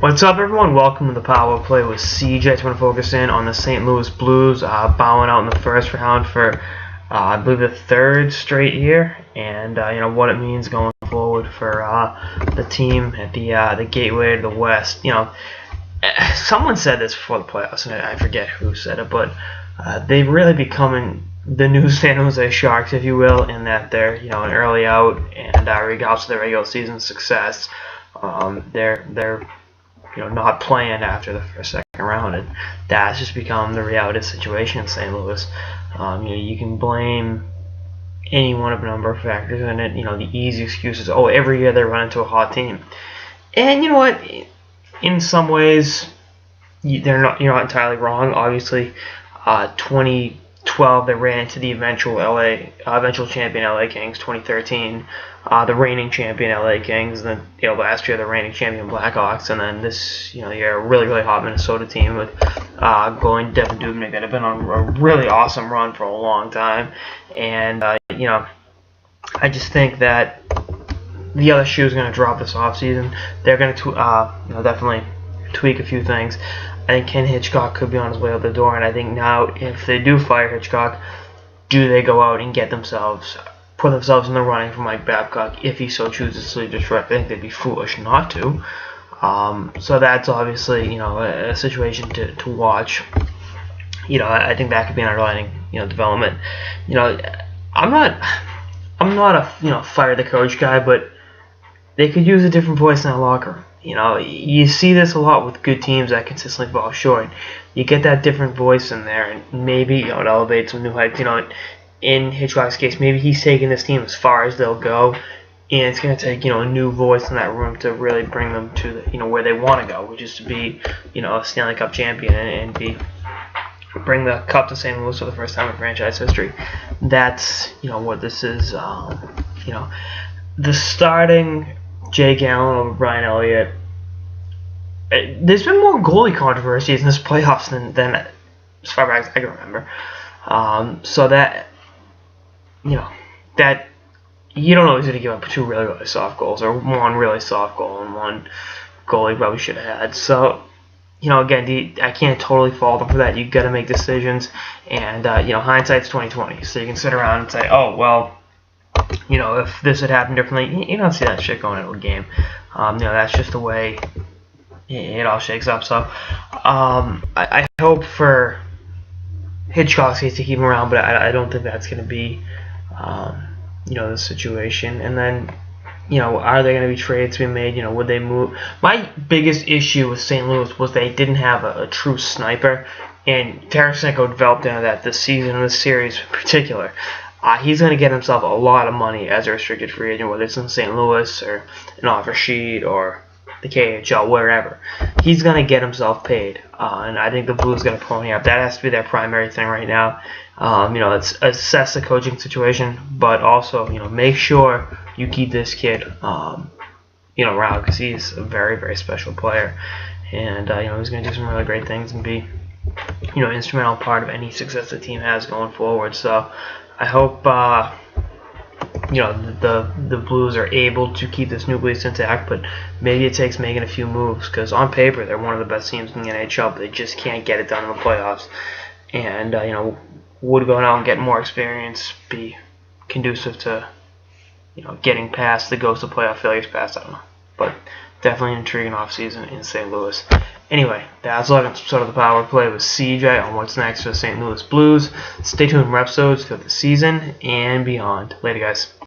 What's up, everyone? Welcome to the Power Play with CJ. It's going to focus in on the St. Louis Blues, bowing out in the first round for, I believe, the third straight year, and what it means going forward for the team at the gateway to the West. Someone said this before the playoffs, and I forget who said it, but they've really becoming the new San Jose Sharks, if you will, in that they're an early out, and regardless of their regular season success, they're not playing after the second round, and that's just become the reality of the situation in St. Louis. You can blame any one of a number of factors in it. The easy excuses, every year they run into a hot team. And you know what? In some ways, you're not entirely wrong. Obviously, 2012 they ran into the eventual champion LA Kings. 2013, the reigning champion LA Kings. And then last year the reigning champion Blackhawks. And then this year a really hot Minnesota team with goalie Devin Dubnyk that have been on a really awesome run for a long time. And I just think that the other shoe is going to drop this offseason. They're going to definitely tweak a few things. I think Ken Hitchcock could be on his way out the door, and I think now if they do fire Hitchcock, do they go out and put themselves in the running for Mike Babcock if he so chooses to leave Detroit? I think they'd be foolish not to. So that's obviously a situation to watch. I think that could be an underlying development. I'm not a fire the coach guy, but they could use a different voice in that locker room. You see this a lot with good teams that consistently fall short. You get that different voice in there, and maybe it elevates some new heights. In Hitchcock's case, maybe he's taking this team as far as they'll go, and it's going to take a new voice in that room to really bring them to where they want to go, which is to be a Stanley Cup champion and bring the cup to St. Louis for the first time in franchise history. That's what this is. The starting Jake Allen over Brian Elliott. There's been more goalie controversies in this playoffs than as far back as I can remember. So that that you don't always need to give up two really soft goals, or one really soft goal and one goal he probably should have had. So again, I can't totally fault them for that. You got to make decisions, and hindsight's 20/20. So you can sit around and say, oh well, if this had happened differently, you don't see that shit going into a game. That's just the way it all shakes up. So I hope for Hitchcock's case to keep him around, but I don't think that's going to be the situation. And then are there going to be trades to be made? Would they move? My biggest issue with St. Louis was they didn't have a true sniper, and Tarasenko developed into that this season, in this series in particular. He's going to get himself a lot of money as a restricted free agent, whether it's in St. Louis or an offer sheet or the KHL, wherever. He's going to get himself paid, and I think the Blues going to pony up. That has to be their primary thing right now. Let's assess the coaching situation, but also make sure you keep this kid around, because he's a very special player, and he's going to do some really great things and be instrumental part of any success the team has going forward. So I hope the Blues are able to keep this nucleus intact, but maybe it takes making a few moves, because on paper they're one of the best teams in the NHL, but they just can't get it done in the playoffs. And would going out and getting more experience be conducive to getting past the ghost of playoff failures past? I don't know, but definitely an intriguing offseason in St. Louis. Anyway, that's all episode of the Power Play with CJ on what's next for the St. Louis Blues. Stay tuned for episodes throughout the season and beyond. Later, guys.